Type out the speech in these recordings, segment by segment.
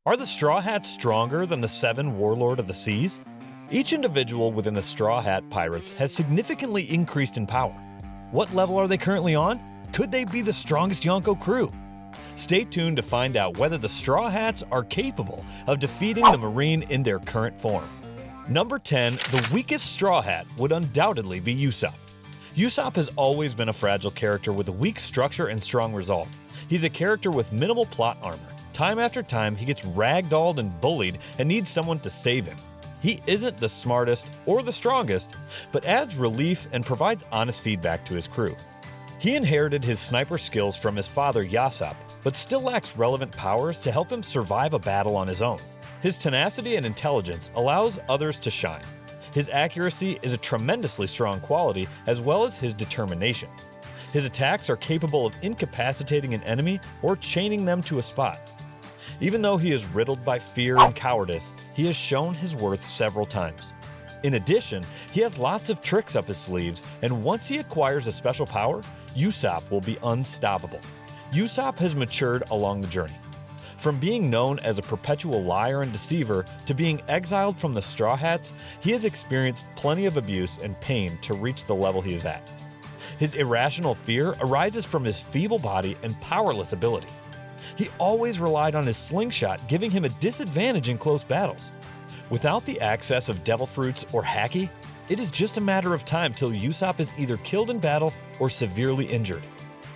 Are the Straw Hats stronger than the 7 warlord of the seas? Each individual within the Straw Hat Pirates has significantly increased in power. What level are they currently on? Could they be the strongest Yonko crew? Stay tuned to find out whether the Straw Hats are capable of defeating the Marine in their current form. Number 10, the weakest Straw Hat would undoubtedly be Usop. Usop has always been a fragile character with a weak structure and strong resolve. He's a character with minimal plot armor. Time after time, he gets ragdolled and bullied and needs someone to save him. He isn't the smartest or the strongest, but adds relief and provides honest feedback to his crew. He inherited his sniper skills from his father Usop, but still lacks relevant powers to help him survive a battle on his own. His tenacity and intelligence allows others to shine. His accuracy is a tremendously strong quality, as well as his determination. His attacks are capable of incapacitating an enemy or chaining them to a spot. Even though he is riddled by fear and cowardice, he has shown his worth several times. In addition, he has lots of tricks up his sleeves, and once he acquires a special power, Usop will be unstoppable. Usop has matured along the journey. From being known as a perpetual liar and deceiver to being exiled from the Straw Hats, he has experienced plenty of abuse and pain to reach the level he is at. His irrational fear arises from his feeble body and powerless ability. He always relied on his slingshot, giving him a disadvantage in close battles. Without the access of devil fruits or haki, it is just a matter of time till Usop is either killed in battle or severely injured.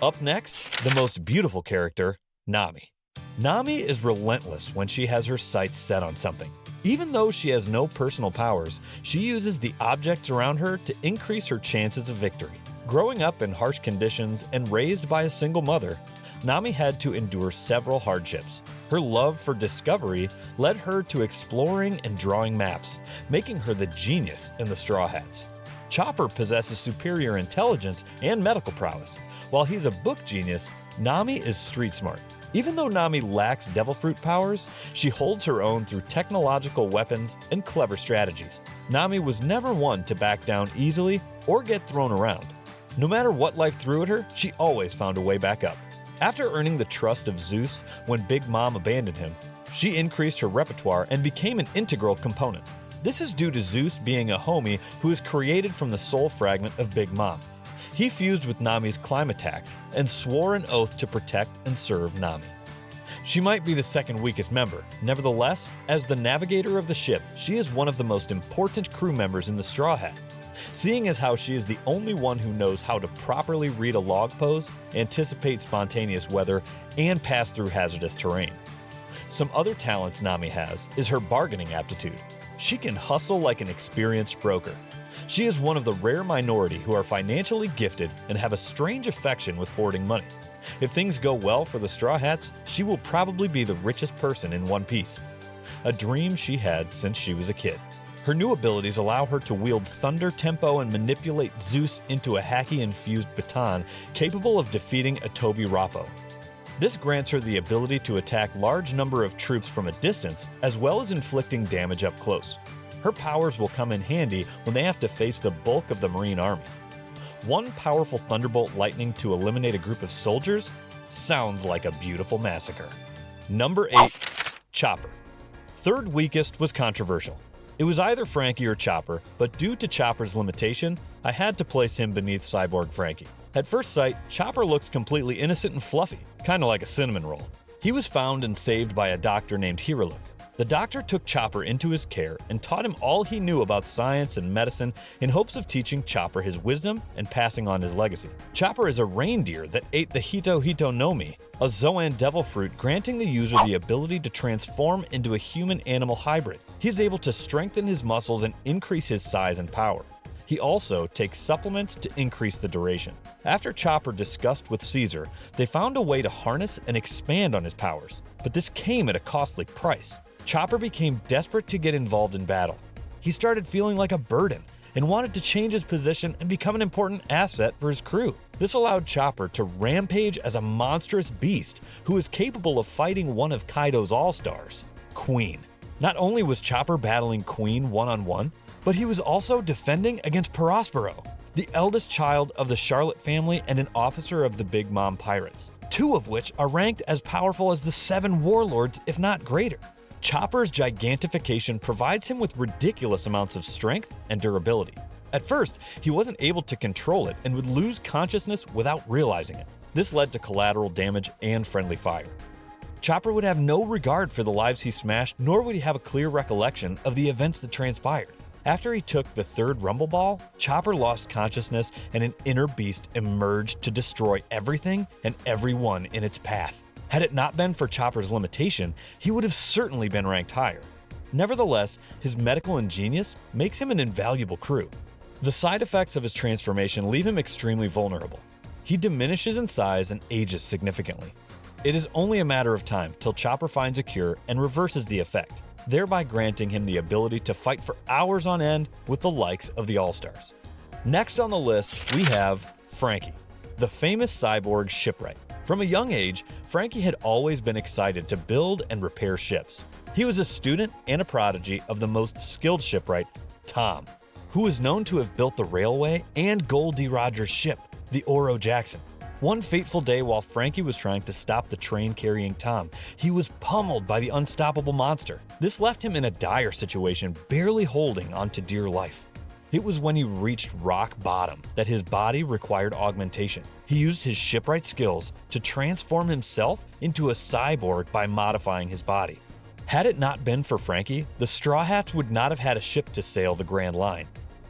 Up next, the most beautiful character, Nami. Nami is relentless when she has her sights set on something. Even though she has no personal powers, she uses the objects around her to increase her chances of victory. Growing up in harsh conditions and raised by a single mother, Nami had to endure several hardships. Her love for discovery led her to exploring and drawing maps, making her the genius in the Straw Hats. Chopper possesses superior intelligence and medical prowess. While he's a book genius, Nami is street smart. Even though Nami lacks devil fruit powers, she holds her own through technological weapons and clever strategies. Nami was never one to back down easily or get thrown around. No matter what life threw at her, she always found a way back up. After earning the trust of Zeus when Big Mom abandoned him, she increased her repertoire and became an integral component. This is due to Zeus being a homie who is created from the soul fragment of Big Mom. He fused with Nami's Climattact and swore an oath to protect and serve Nami. She might be the second weakest member. Nevertheless, as the navigator of the ship, she is one of the most important crew members in the Straw Hat. Seeing as how she is the only one who knows how to properly read a log pose, anticipate spontaneous weather, and pass through hazardous terrain. Some other talents Nami has is her bargaining aptitude. She can hustle like an experienced broker. She is one of the rare minority who are financially gifted and have a strange affection with hoarding money. If things go well for the Straw Hats, she will probably be the richest person in One Piece. A dream she had since she was a kid. Her new abilities allow her to wield thunder tempo and manipulate Zeus into a haki-infused baton capable of defeating a Toby Rappo. This grants her the ability to attack large number of troops from a distance, as well as inflicting damage up close. Her powers will come in handy when they have to face the bulk of the Marine Army. One powerful thunderbolt lightning to eliminate a group of soldiers sounds like a beautiful massacre. Number 8. Chopper. Third weakest was controversial. It was either Frankie or Chopper, but due to Chopper's limitation, I had to place him beneath Cyborg Frankie. At first sight, Chopper looks completely innocent and fluffy, kinda like a cinnamon roll. He was found and saved by a doctor named Hiraluk. The doctor took Chopper into his care and taught him all he knew about science and medicine in hopes of teaching Chopper his wisdom and passing on his legacy. Chopper is a reindeer that ate the Hito Hito no Mi, a Zoan devil fruit granting the user the ability to transform into a human-animal hybrid. He is able to strengthen his muscles and increase his size and power. He also takes supplements to increase the duration. After Chopper discussed with Caesar, they found a way to harness and expand on his powers, but this came at a costly price. Chopper became desperate to get involved in battle. He started feeling like a burden and wanted to change his position and become an important asset for his crew. This allowed Chopper to rampage as a monstrous beast who is capable of fighting one of Kaido's all-stars, Queen. Not only was Chopper battling Queen one-on-one, but he was also defending against Prospero, the eldest child of the Charlotte family and an officer of the Big Mom Pirates, 2 of which are ranked as powerful as the 7 warlords, if not greater. Chopper's gigantification provides him with ridiculous amounts of strength and durability. At first, he wasn't able to control it and would lose consciousness without realizing it. This led to collateral damage and friendly fire. Chopper would have no regard for the lives he smashed, nor would he have a clear recollection of the events that transpired. After he took the third Rumble Ball, Chopper lost consciousness and an inner beast emerged to destroy everything and everyone in its path. Had it not been for Chopper's limitation, he would have certainly been ranked higher. Nevertheless, his medical ingenious makes him an invaluable crew. The side effects of his transformation leave him extremely vulnerable. He diminishes in size and ages significantly. It is only a matter of time till Chopper finds a cure and reverses the effect, thereby granting him the ability to fight for hours on end with the likes of the All-Stars. Next on the list, we have Frankie, the famous cyborg shipwright. From a young age, Frankie had always been excited to build and repair ships. He was a student and a prodigy of the most skilled shipwright, Tom, who was known to have built the railway and Goldie Rogers' ship, the Oro Jackson. One fateful day while Frankie was trying to stop the train carrying Tom, he was pummeled by the unstoppable monster. This left him in a dire situation, barely holding on to dear life. It was when he reached rock bottom that his body required augmentation. He used his shipwright skills to transform himself into a cyborg by modifying his body. Had it not been for Frankie, the Straw Hats would not have had a ship to sail the Grand Line.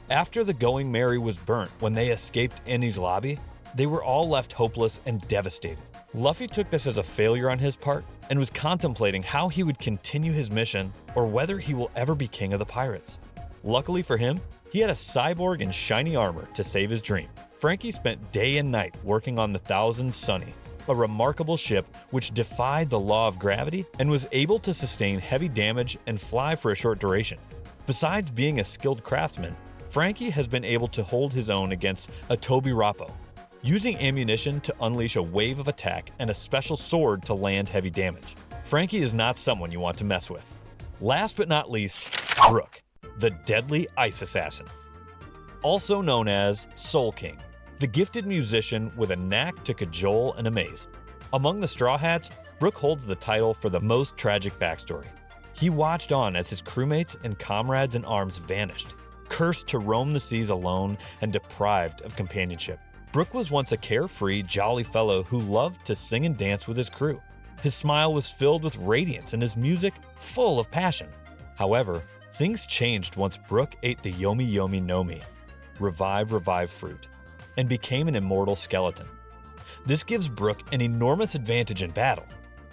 After the Going Merry was burnt when they escaped Annie's lobby, they were all left hopeless and devastated. Luffy took this as a failure on his part and was contemplating how he would continue his mission or whether he will ever be king of the pirates. Luckily for him, he had a cyborg in shiny armor to save his dream. Frankie spent day and night working on the Thousand Sunny, a remarkable ship which defied the law of gravity and was able to sustain heavy damage and fly for a short duration. Besides being a skilled craftsman, Frankie has been able to hold his own against a Toby Rappo, using ammunition to unleash a wave of attack and a special sword to land heavy damage. Frankie is not someone you want to mess with. Last but not least, Brooke, the deadly ice assassin. Also known as Soul King, the gifted musician with a knack to cajole and amaze. Among the Straw Hats, Brooke holds the title for the most tragic backstory. He watched on as his crewmates and comrades in arms vanished, cursed to roam the seas alone and deprived of companionship. Brooke was once a carefree, jolly fellow who loved to sing and dance with his crew. His smile was filled with radiance and his music full of passion. However, things changed once Brooke ate the Yomi Yomi Nomi, revive fruit, and became an immortal skeleton. This gives Brooke an enormous advantage in battle.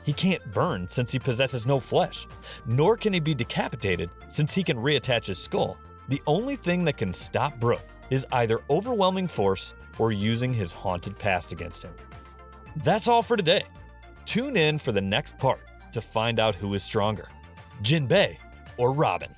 He can't burn since he possesses no flesh, nor can he be decapitated since he can reattach his skull. The only thing that can stop Brooke is either overwhelming force or using his haunted past against him. That's all for today. Tune in for the next part to find out who is stronger, Jinbei or Robin.